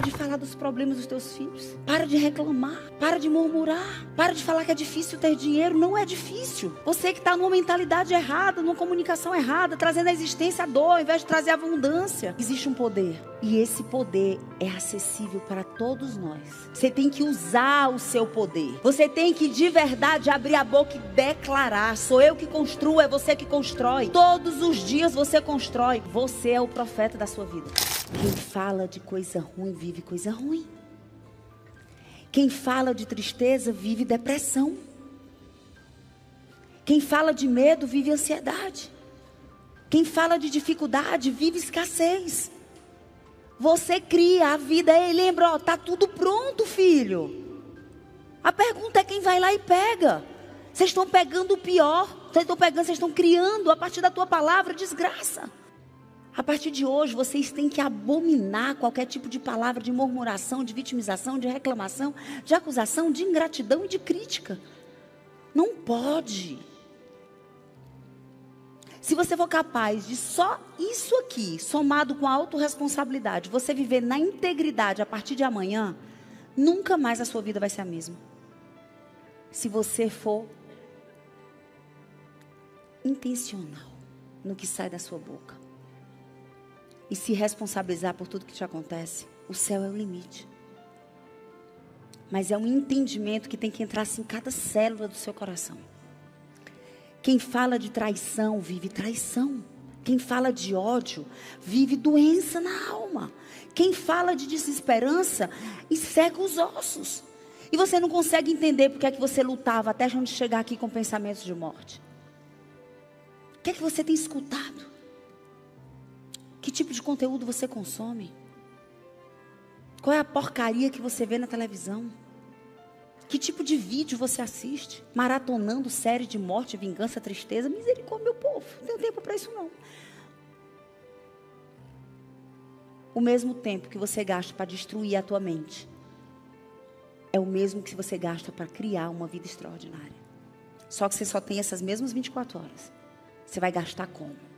Para de falar dos problemas dos teus filhos. Para de reclamar. Para de murmurar. Para de falar que é difícil ter dinheiro. Não é difícil. Você que está numa mentalidade errada, numa comunicação errada, trazendo à existência a dor, ao invés de trazer abundância. Existe um poder. E esse poder é acessível para todos nós. Você tem que usar o seu poder. Você tem que de verdade abrir a boca e declarar. Sou eu que construo, é você que constrói. Todos os dias você constrói. Você é o profeta da sua vida. Quem fala de coisa ruim, vive coisa ruim. Quem fala de tristeza, vive depressão. Quem fala de medo, vive ansiedade. Quem fala de dificuldade, vive escassez. Você cria a vida. Ei, lembra, tá tudo pronto, filho. A pergunta é quem vai lá e pega. Vocês estão pegando o pior. Vocês estão criando a partir da tua palavra desgraça. A partir de hoje, vocês têm que abominar qualquer tipo de palavra de murmuração, de vitimização, de reclamação, de acusação, de ingratidão e de crítica. Não pode. Se você for capaz de só isso aqui, somado com a autorresponsabilidade, você viver na integridade a partir de amanhã, nunca mais a sua vida vai ser a mesma. Se você for intencional no que sai da sua boca. E se responsabilizar por tudo que te acontece, o céu é o limite. Mas é um entendimento que tem que entrar assim, em cada célula do seu coração. Quem fala de traição, vive traição. Quem fala de ódio, vive doença na alma. Quem fala de desesperança, enseca os ossos. E você não consegue entender porque é que você lutava até onde chegar aqui com pensamentos de morte. O que é que você tem escutado? Que tipo de conteúdo você consome? Qual é a porcaria que você vê na televisão? Que tipo de vídeo você assiste? Maratonando série de morte, vingança, tristeza. Misericórdia, meu povo. Não tenho tempo para isso não. O mesmo tempo que você gasta para destruir a tua mente é o mesmo que você gasta para criar uma vida extraordinária. Só que você só tem essas mesmas 24 horas. Você vai gastar como?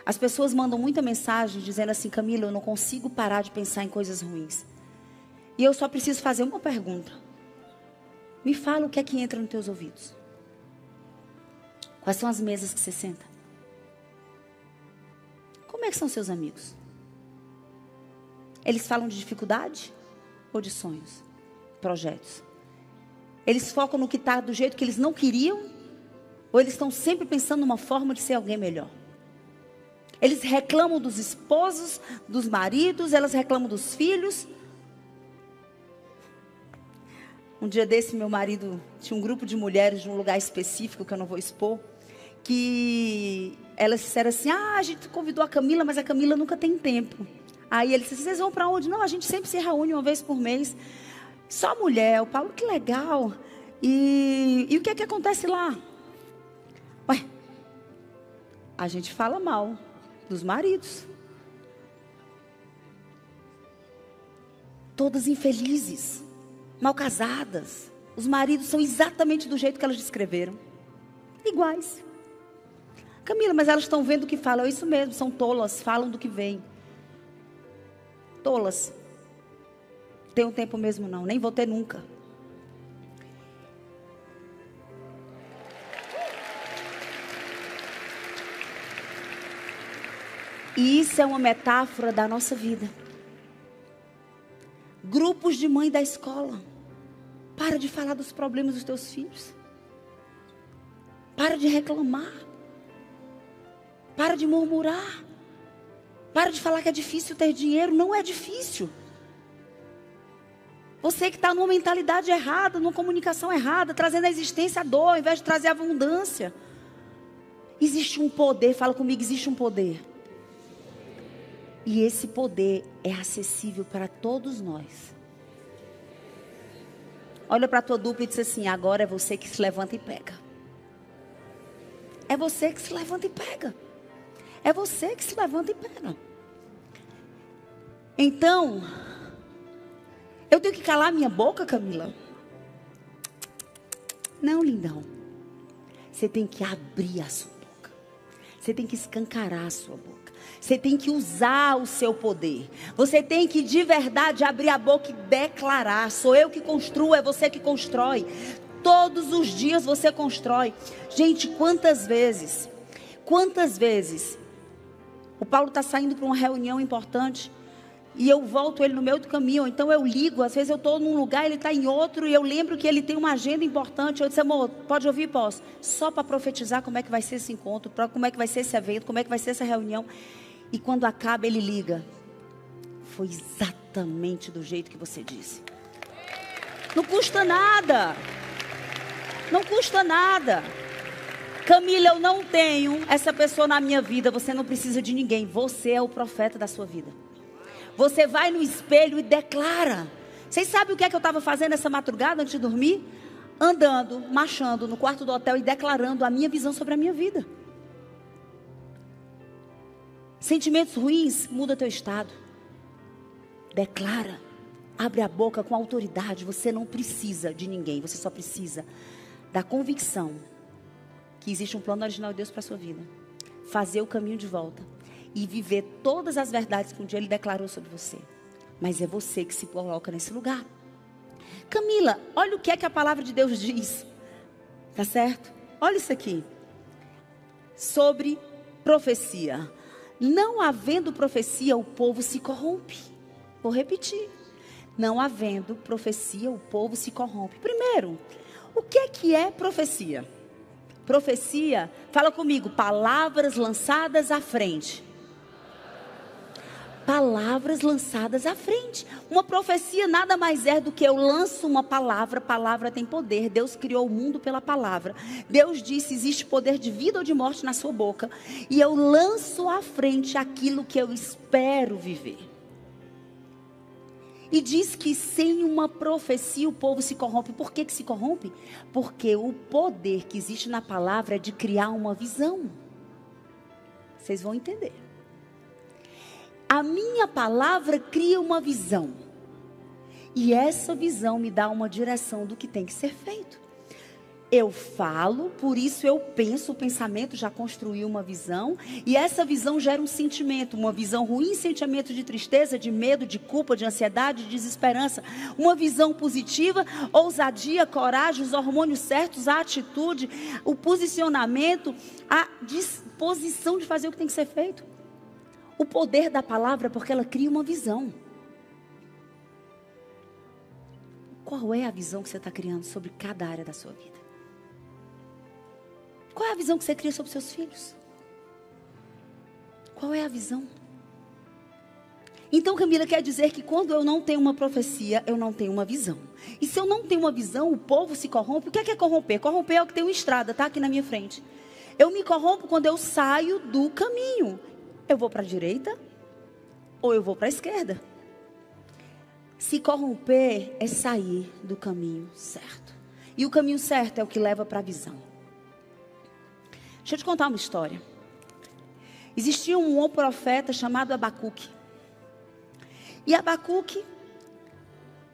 As pessoas mandam muita mensagem dizendo assim: Camila, eu não consigo parar de pensar em coisas ruins. E eu só preciso fazer uma pergunta. Me fala o que é que entra nos teus ouvidos. Quais são as mesas que você senta? Como é que são seus amigos? Eles falam de dificuldade ou de sonhos, projetos? Eles focam no que está do jeito que eles não queriam? Ou eles estão sempre pensando numa forma de ser alguém melhor? Eles reclamam dos esposos, dos maridos, elas reclamam dos filhos. Um dia desse, meu marido tinha um grupo de mulheres de um lugar específico, que eu não vou expor, que elas disseram assim: a gente convidou a Camila, mas a Camila nunca tem tempo. Aí ele disse: vocês vão para onde? Não, a gente sempre se reúne uma vez por mês. Só mulher. O Paulo, que legal. E o que é que acontece lá? Ué, a gente fala mal dos maridos. Todas infelizes, mal casadas. Os maridos são exatamente do jeito que elas descreveram. Iguais. Camila, mas elas estão vendo o que falam. É isso mesmo, são tolas, falam do que vem. Tolas. Tenho tempo mesmo não, nem vou ter nunca. E isso é uma metáfora da nossa vida. Grupos de mãe da escola. Para de falar dos problemas dos teus filhos. Para de reclamar. Para de murmurar. Para de falar que é difícil ter dinheiro. Não é difícil. Você que está numa mentalidade errada, numa comunicação errada, trazendo à existência a dor, ao invés de trazer abundância. Existe um poder, fala comigo, existe um poder. E esse poder é acessível para todos nós. Olha para a tua dupla e diz assim: agora é você que se levanta e pega. É você que se levanta e pega. É você que se levanta e pega. Então, eu tenho que calar minha boca, Camila? Não, lindão. Você tem que abrir a sua boca. Você tem que escancarar a sua boca. Você tem que usar o seu poder. Você tem que de verdade abrir a boca e declarar. Sou eu que construo, é você que constrói. Todos os dias você constrói. Gente, quantas vezes o Paulo está saindo para uma reunião importante e eu volto ele no meio do caminho, ou então eu ligo, às vezes eu estou num lugar, ele está em outro, e eu lembro que ele tem uma agenda importante. Eu disse: amor, pode ouvir? Posso. Só para profetizar como é que vai ser esse encontro, como é que vai ser esse evento, como é que vai ser essa reunião. E quando acaba, ele liga: foi exatamente do jeito que você disse. Não custa nada. Não custa nada. Camila, eu não tenho essa pessoa na minha vida. Você não precisa de ninguém. Você é o profeta da sua vida. Você vai no espelho e declara. Vocês sabem o que é que eu estava fazendo essa madrugada antes de dormir? Andando, marchando no quarto do hotel e declarando a minha visão sobre a minha vida. Sentimentos ruins, muda teu estado. Declara. Abre a boca com autoridade. Você não precisa de ninguém. Você só precisa da convicção que existe um plano original de Deus para a sua vida. Fazer o caminho de volta. E viver todas as verdades que um dia Ele declarou sobre você. Mas é você que se coloca nesse lugar. Camila, olha o que é que a palavra de Deus diz. Tá certo? Olha isso aqui. Sobre profecia. Não havendo profecia, o povo se corrompe. Vou repetir. Não havendo profecia, o povo se corrompe. Primeiro, o que é profecia? Profecia, fala comigo, palavras lançadas à frente. Palavras lançadas à frente. Uma profecia nada mais é do que eu lanço uma palavra. Palavra tem poder. Deus criou o mundo pela palavra. Deus disse: existe poder de vida ou de morte na sua boca. E eu lanço à frente aquilo que eu espero viver. E diz que sem uma profecia o povo se corrompe. Por que se corrompe? Porque o poder que existe na palavra é de criar uma visão. Vocês vão entender. A minha palavra cria uma visão. E essa visão me dá uma direção do que tem que ser feito. Eu falo, por isso eu penso, o pensamento já construiu uma visão. E essa visão gera um sentimento. Uma visão ruim, sentimento de tristeza, de medo, de culpa, de ansiedade, de desesperança. Uma visão positiva, ousadia, coragem, os hormônios certos, a atitude, o posicionamento, a disposição de fazer o que tem que ser feito. O poder da palavra, porque ela cria uma visão. Qual é a visão que você está criando sobre cada área da sua vida? Qual é a visão que você cria sobre seus filhos? Qual é a visão? Então, Camila, quer dizer que quando eu não tenho uma profecia, eu não tenho uma visão. E se eu não tenho uma visão, o povo se corrompe. O que é corromper? Corromper é o que tem uma estrada, tá aqui na minha frente. Eu me corrompo quando eu saio do caminho. Eu vou para a direita ou eu vou para a esquerda. Se corromper é sair do caminho certo. E o caminho certo é o que leva para a visão. Deixa eu te contar uma história. Existia um profeta chamado Abacuque. E Abacuque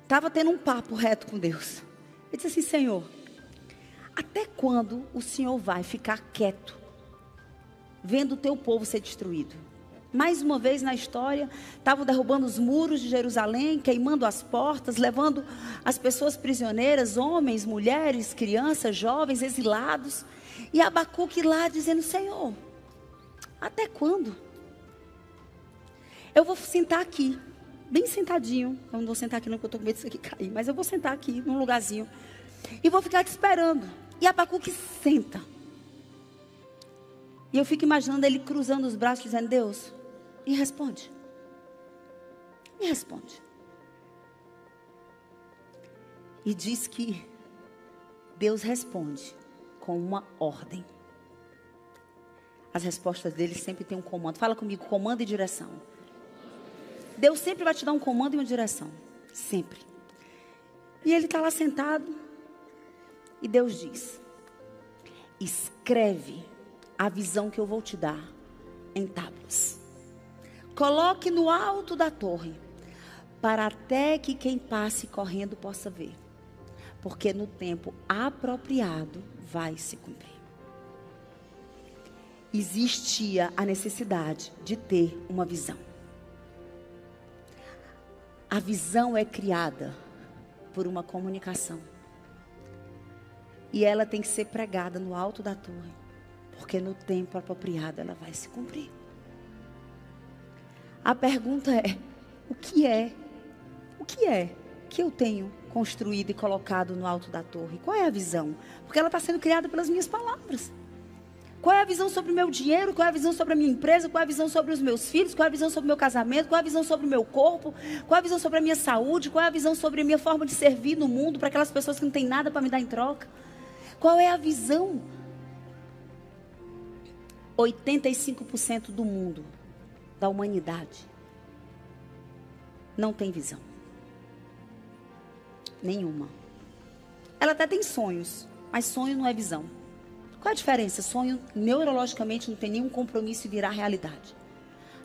estava tendo um papo reto com Deus. Ele disse assim: Senhor, até quando o Senhor vai ficar quieto vendo o teu povo ser destruído? Mais uma vez na história, estavam derrubando os muros de Jerusalém, queimando as portas, levando as pessoas prisioneiras, homens, mulheres, crianças, jovens, exilados. E Abacuque lá dizendo: Senhor, até quando? Eu vou sentar aqui, bem sentadinho. Eu não vou sentar aqui não, porque eu estou com medo disso aqui cair. Mas eu vou sentar aqui, num lugarzinho. E vou ficar te esperando. E Abacuque senta. E eu fico imaginando ele cruzando os braços, dizendo: Deus, me responde. Me responde. E diz que Deus responde com uma ordem. As respostas dele sempre tem um comando. Fala comigo, comando e direção. Deus sempre vai te dar um comando e uma direção. Sempre. E ele está lá sentado. E Deus diz: escreve a visão que eu vou te dar em tábuas. Coloque no alto da torre, para até que quem passe correndo possa ver. Porque no tempo apropriado vai se cumprir. existia a necessidade de ter uma visão. A visão é criada por uma comunicação. E ela tem que ser pregada no alto da torre, porque no tempo apropriado ela vai se cumprir. A pergunta é, o que é que eu tenho construído e colocado no alto da torre? Qual é a visão? Porque ela está sendo criada pelas minhas palavras. Qual é a visão sobre o meu dinheiro? Qual é a visão sobre a minha empresa? Qual é a visão sobre os meus filhos? Qual é a visão sobre o meu casamento? Qual é a visão sobre o meu corpo? Qual é a visão sobre a minha saúde? Qual é a visão sobre a minha forma de servir no mundo para aquelas pessoas que não têm nada para me dar em troca? Qual é a visão? 85% do mundo, da humanidade, não tem visão. Nenhuma. Ela até tem sonhos, mas sonho não é visão. Qual é a diferença? Sonho, neurologicamente, não tem nenhum compromisso e virar realidade.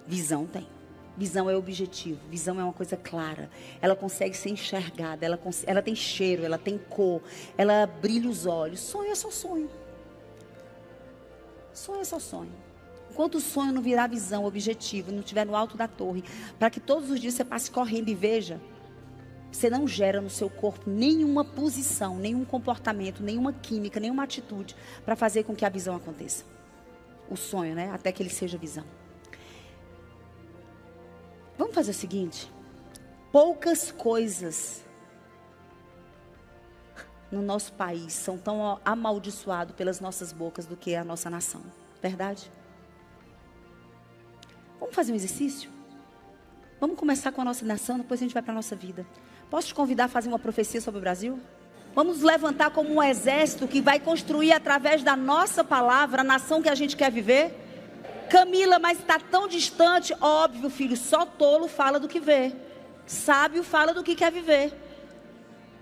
Visão tem. Visão é objetivo. Visão é uma coisa clara. Ela consegue ser enxergada. Ela tem cheiro, ela tem cor. Ela brilha os olhos. Sonho é só sonho. Sonho é só sonho. Enquanto o sonho não virar visão, objetivo, não estiver no alto da torre, para que todos os dias você passe correndo e veja, você não gera no seu corpo nenhuma posição, nenhum comportamento, nenhuma química, nenhuma atitude para fazer com que a visão aconteça. O sonho, né? Até que ele seja visão. Vamos fazer o seguinte. Poucas coisas no nosso país são tão amaldiçoadas pelas nossas bocas do que a nossa nação. Verdade? Vamos fazer um exercício? Vamos começar com a nossa nação, depois a gente vai para a nossa vida. Posso te convidar a fazer uma profecia sobre o Brasil? Vamos nos levantar como um exército que vai construir através da nossa palavra a nação que a gente quer viver? Camila, mas está tão distante. Óbvio, filho, só tolo fala do que vê. Sábio fala do que quer viver.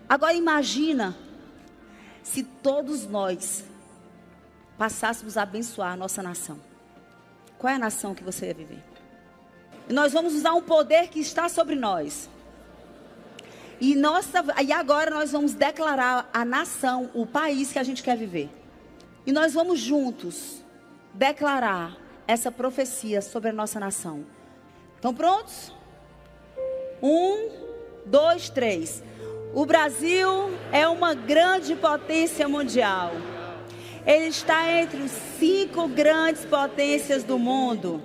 Agora imagina se todos nós passássemos a abençoar a nossa nação. Qual é a nação que você ia viver? E nós vamos usar um poder que está sobre nós. E agora nós vamos declarar a nação, o país que a gente quer viver. E nós vamos juntos declarar essa profecia sobre a nossa nação. Estão prontos? 1, 2, 3. O Brasil é uma grande potência mundial. Ele está entre os 5 grandes potências do mundo.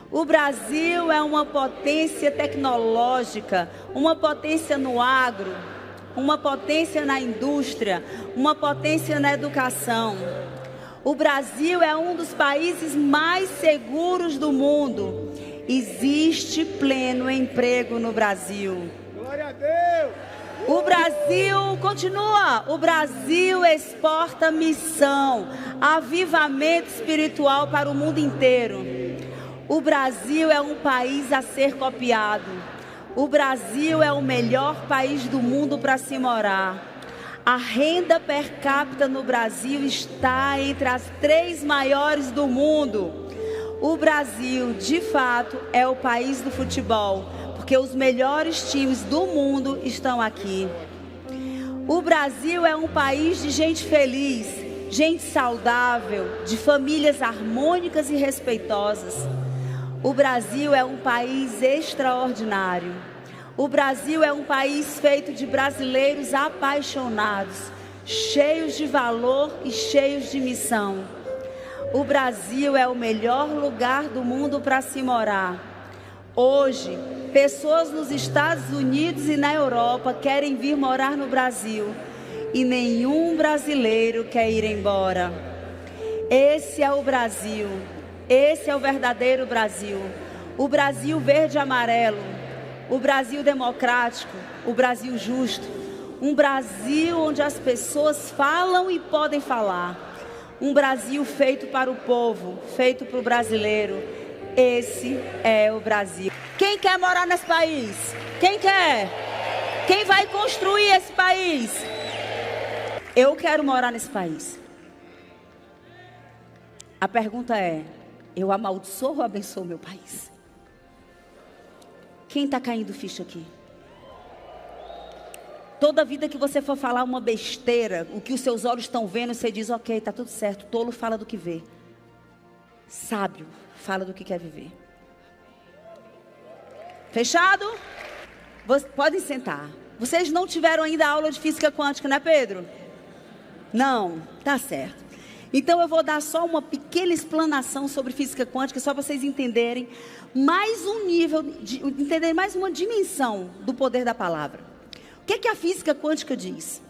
O Brasil é uma potência tecnológica, uma potência no agro, uma potência na indústria, uma potência na educação. O Brasil é um dos países mais seguros do mundo. Existe pleno emprego no Brasil. Glória a Deus! O Brasil, continua, o Brasil exporta missão, avivamento espiritual para o mundo inteiro. O Brasil é um país a ser copiado. O Brasil é o melhor país do mundo para se morar. A renda per capita no Brasil está entre as 3 maiores do mundo. O Brasil, de fato, é o país do futebol, porque os melhores times do mundo estão aqui. O Brasil é um país de gente feliz, gente saudável, de famílias harmônicas e respeitosas. O Brasil é um país extraordinário. O Brasil é um país feito de brasileiros apaixonados, cheios de valor e cheios de missão. O Brasil é o melhor lugar do mundo para se morar. Hoje, pessoas nos Estados Unidos e na Europa querem vir morar no Brasil e nenhum brasileiro quer ir embora. Esse é o Brasil. Esse é o verdadeiro Brasil. O Brasil verde e amarelo. O Brasil democrático. O Brasil justo. Um Brasil onde as pessoas falam e podem falar. Um Brasil feito para o povo, feito para o brasileiro. Esse é o Brasil. Quem quer morar nesse país? Quem quer? Quem vai construir esse país? Eu quero morar nesse país. A pergunta é: eu amaldiçoo ou abençoo meu país? Quem está caindo ficha aqui? Toda vida que você for falar uma besteira, o que os seus olhos estão vendo, você diz, ok, está tudo certo. Tolo fala do que vê. Sábio fala do que quer viver. Fechado? Podem sentar. Vocês não tiveram ainda aula de física quântica, né, Pedro? Não, tá certo. Então eu vou dar só uma pequena explanação sobre física quântica, só para vocês entenderem mais um nível, entenderem mais uma dimensão do poder da palavra. O que é que a física quântica diz?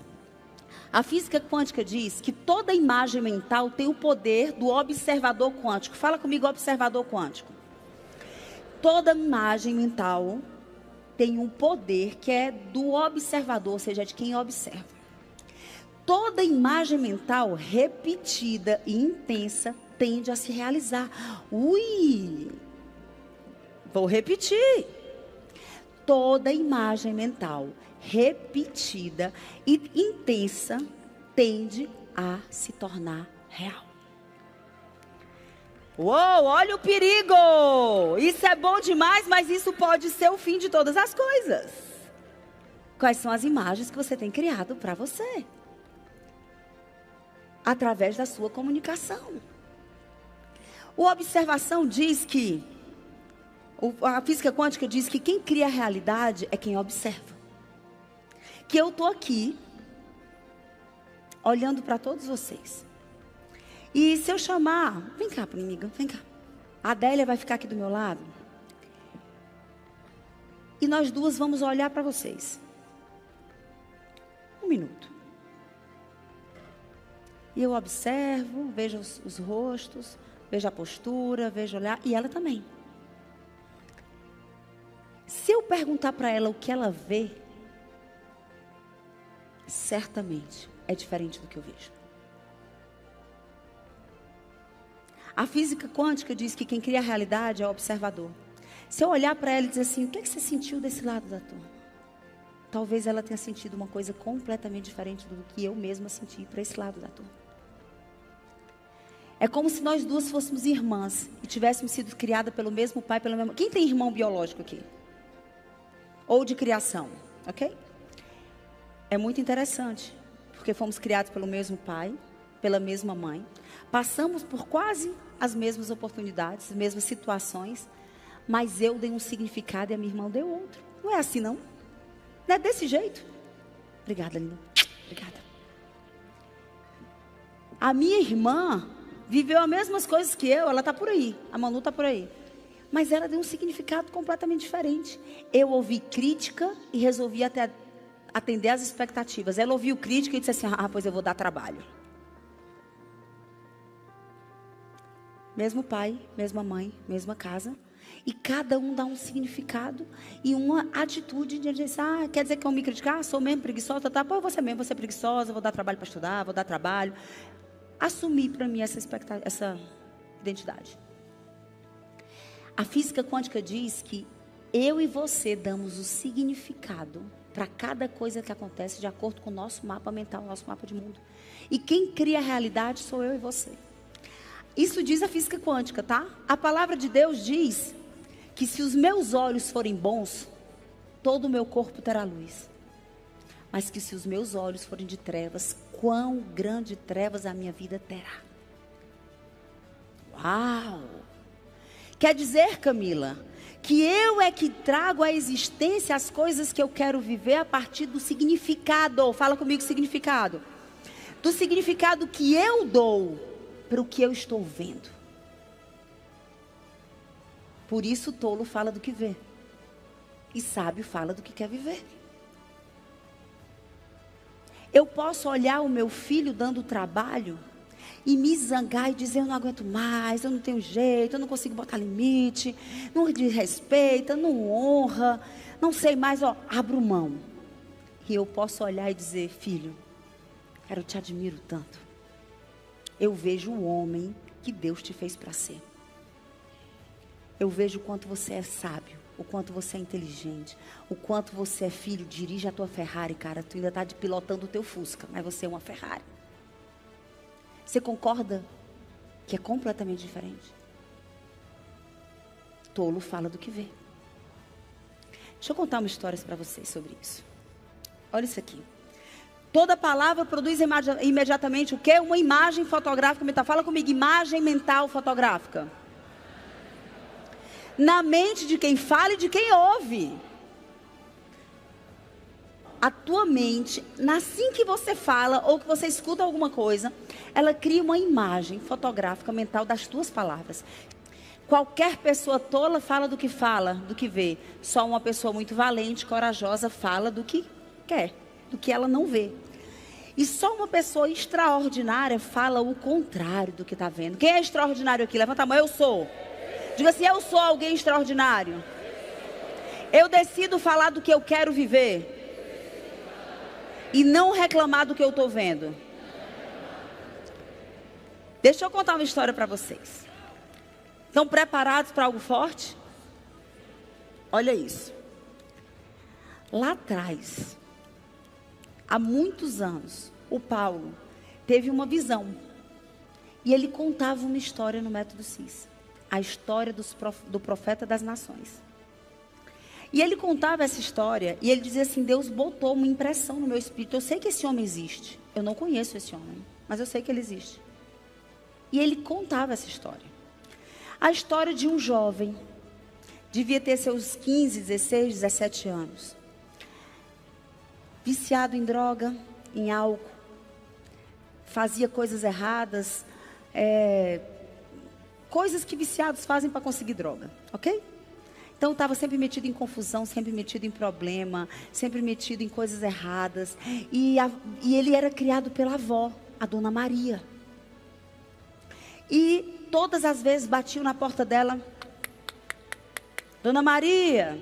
A física quântica diz que toda imagem mental tem o poder do observador quântico. Fala comigo, observador quântico. Toda imagem mental tem um poder que é do observador, ou seja, de quem observa. Toda imagem mental repetida e intensa tende a se realizar. Vou repetir. Toda imagem mental repetida e intensa tende a se tornar real. Uou, olha o perigo! Isso é bom demais, mas isso pode ser o fim de todas as coisas. Quais são as imagens que você tem criado para você? Através da sua comunicação. A observação diz que, a física quântica diz que quem cria a realidade é quem observa. Que eu estou aqui, olhando para todos vocês. E se eu chamar, vem cá, amiga, vem cá. A Adélia vai ficar aqui do meu lado. E nós duas vamos olhar para vocês. 1 minuto. E eu observo, vejo os rostos, vejo a postura, vejo olhar, e ela também. Se eu perguntar para ela o que ela vê, certamente é diferente do que eu vejo. A física quântica diz que quem cria a realidade é o observador. Se eu olhar para ela e dizer assim, o que é que você sentiu desse lado da turma? Talvez ela tenha sentido uma coisa completamente diferente do que eu mesma senti para esse lado da turma. É como se nós duas fôssemos irmãs e tivéssemos sido criadas pelo mesmo pai, pela mesma... Quem tem irmão biológico aqui? Ou de criação, ok? É muito interessante, porque fomos criados pelo mesmo pai, pela mesma mãe. Passamos por quase as mesmas oportunidades, as mesmas situações, mas eu dei um significado e a minha irmã deu outro. Não é assim, não? Não é desse jeito? Obrigada, linda. Obrigada. A minha irmã viveu as mesmas coisas que eu, ela está por aí, a Manu está por aí. Mas ela deu um significado completamente diferente. Eu ouvi crítica e resolvi até atender às expectativas. Ela ouviu crítica e disse assim, pois eu vou dar trabalho. Mesmo pai, mesma mãe, mesma casa. E cada um dá um significado e uma atitude de dizer, quer dizer que eu me criticar? Sou mesmo preguiçosa? Tá? Pô, você mesmo, você é preguiçosa, vou dar trabalho para estudar, vou dar trabalho. Assumir para mim essa identidade. A física quântica diz que eu e você damos o significado para cada coisa que acontece de acordo com o nosso mapa mental, nosso mapa de mundo. E quem cria a realidade sou eu e você. Isso diz a física quântica, tá? A palavra de Deus diz que se os meus olhos forem bons, todo o meu corpo terá luz. Mas que se os meus olhos forem de trevas, quão grande trevas a minha vida terá. Uau! Quer dizer, Camila, que eu é que trago à existência as coisas que eu quero viver a partir do significado. Fala comigo, significado. Do significado que eu dou para o que eu estou vendo. Por isso o tolo fala do que vê. E sábio fala do que quer viver. Eu posso olhar o meu filho dando trabalho e me zangar e dizer, eu não aguento mais, eu não tenho jeito, eu não consigo botar limite, não desrespeita, não honra, não sei mais, abro mão. E eu posso olhar e dizer, filho, cara, eu te admiro tanto. Eu vejo o homem que Deus te fez para ser. Eu vejo o quanto você é sábio, o quanto você é inteligente, o quanto você é filho, dirige a tua Ferrari, cara. Tu ainda está pilotando o teu Fusca, mas você é uma Ferrari. Você concorda que é completamente diferente? Tolo fala do que vê. Deixa eu contar uma história para vocês sobre isso. Olha isso aqui. Toda palavra produz imediatamente o quê? Uma imagem fotográfica mental. Fala comigo, imagem mental fotográfica. Na mente de quem fala e de quem ouve. A tua mente, assim que você fala ou que você escuta alguma coisa, ela cria uma imagem fotográfica mental das tuas palavras. Qualquer pessoa tola fala, do que vê. Só uma pessoa muito valente, corajosa, fala do que quer, do que ela não vê. E só uma pessoa extraordinária fala o contrário do que está vendo. Quem é extraordinário aqui? Levanta a mão, eu sou. Diga assim, eu sou alguém extraordinário. Eu decido falar do que eu quero viver. E não reclamar do que eu estou vendo. Deixa eu contar uma história para vocês. Estão preparados para algo forte? Olha isso. Lá atrás, há muitos anos, o Paulo teve uma visão. E ele contava uma história no Método CIS. A história do profeta das nações. E ele contava essa história e ele dizia assim, Deus botou uma impressão no meu espírito. Eu sei que esse homem existe. Eu não conheço esse homem, mas eu sei que ele existe. E ele contava essa história. A história de um jovem, devia ter seus 15, 16, 17 anos. Viciado em droga, em álcool. Fazia coisas erradas. Coisas que viciados fazem para conseguir droga, ok? Então estava sempre metido em confusão, sempre metido em problema, sempre metido em coisas erradas. E ele era criado pela avó, a Dona Maria. E todas as vezes batiam na porta dela. Dona Maria,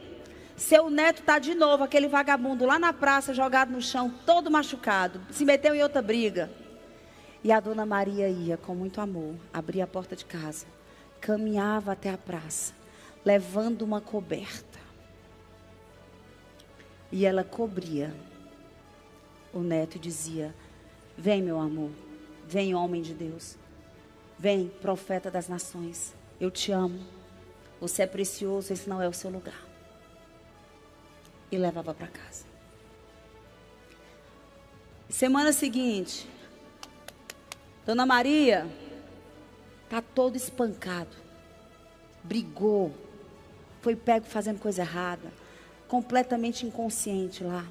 seu neto está de novo, aquele vagabundo lá na praça, jogado no chão, todo machucado. Se meteu em outra briga. E a Dona Maria ia com muito amor, abria a porta de casa, caminhava até a praça, levando uma coberta. E ela cobria o neto e dizia, vem meu amor, vem homem de Deus, vem profeta das nações, eu te amo, você é precioso, esse não é o seu lugar. E levava para casa. Semana seguinte, Dona Maria está todo espancado, brigou, foi pego fazendo coisa errada, completamente inconsciente lá.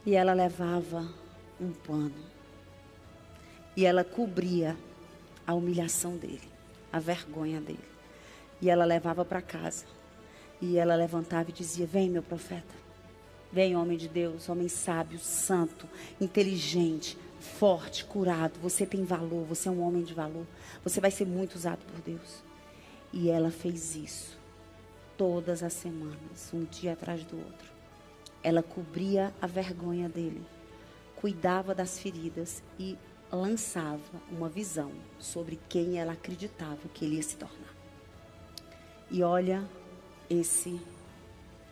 E ela levava um pano. E ela cobria a humilhação dele, a vergonha dele. E ela levava para casa. E ela levantava e dizia, vem meu profeta, vem homem de Deus, homem sábio, santo, inteligente, forte, curado, você tem valor, você é um homem de valor, você vai ser muito usado por Deus. E ela fez isso todas as semanas, um dia atrás do outro. Ela cobria a vergonha dele, cuidava das feridas e lançava uma visão sobre quem ela acreditava que ele ia se tornar. E olha esse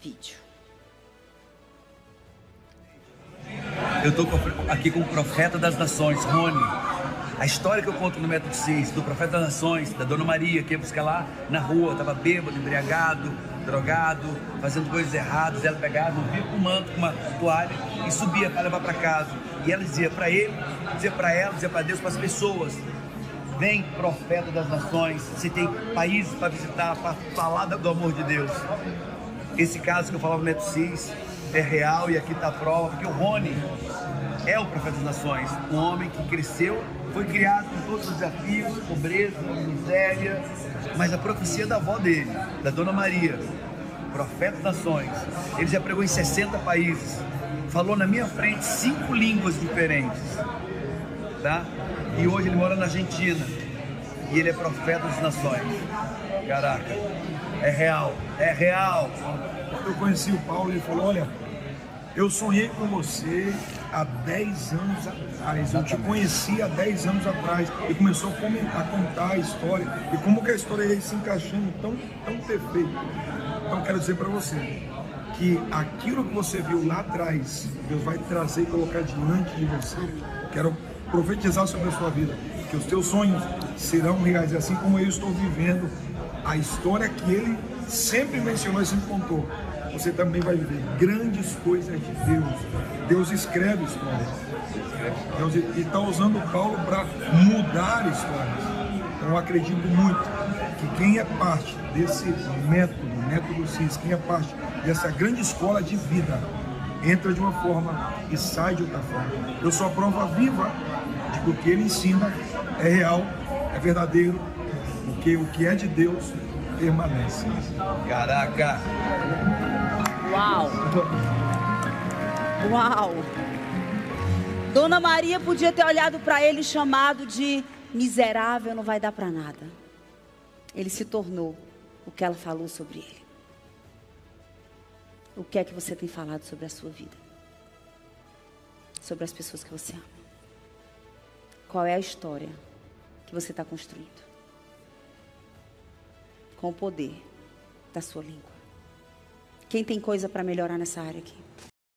vídeo. Eu estou aqui com o profeta das nações, Rony. A história que eu conto no Método CIS, do profeta das nações, da Dona Maria, que ia buscar lá na rua, estava bêbado, embriagado, drogado, fazendo coisas erradas. Ela pegava, vinha com um manto, com uma toalha e subia para levar para casa. E ela dizia para ele, dizia para ela, dizia para Deus, para as pessoas, vem profeta das nações, você tem países para visitar, para falar do amor de Deus. Esse caso que eu falava no Método CIS é real e aqui está a prova, porque o Rony é o profeta das nações, um homem que cresceu, foi criado com todos os desafios, pobreza, miséria, mas a profecia da avó dele, da Dona Maria, profeta das nações, ele já pregou em 60 países, falou na minha frente 5 línguas diferentes, tá? E hoje ele mora na Argentina, e ele é profeta das nações. Caraca, é real, é real. Eu conheci o Paulo e ele falou, olha, eu sonhei com você há 10 anos atrás, eu te conheci há 10 anos atrás, e começou a contar a história, e como que a história ia se encaixando tão perfeito. Então eu quero dizer para você, que aquilo que você viu lá atrás, Deus vai trazer e colocar diante de você. Quero profetizar sobre a sua vida, que os teus sonhos serão reais, assim como eu estou vivendo a história que ele sempre mencionou e sempre contou. você também vai viver grandes coisas de Deus. Deus escreve histórias. Deus está usando Paulo para mudar histórias. Então eu acredito muito que quem é parte desse método CIS, quem é parte dessa grande escola de vida, entra de uma forma e sai de outra forma. Eu sou a prova viva de que o que ele ensina é real, é verdadeiro, porque o que é de Deus permanece. Caraca! Uau! Uau! Dona Maria podia ter olhado para ele chamado de miserável, não vai dar para nada. Ele se tornou o que ela falou sobre ele. O que é que você tem falado sobre a sua vida? Sobre as pessoas que você ama? Qual é a história que você está construindo? Com o poder da sua língua. Quem tem coisa para melhorar nessa área aqui?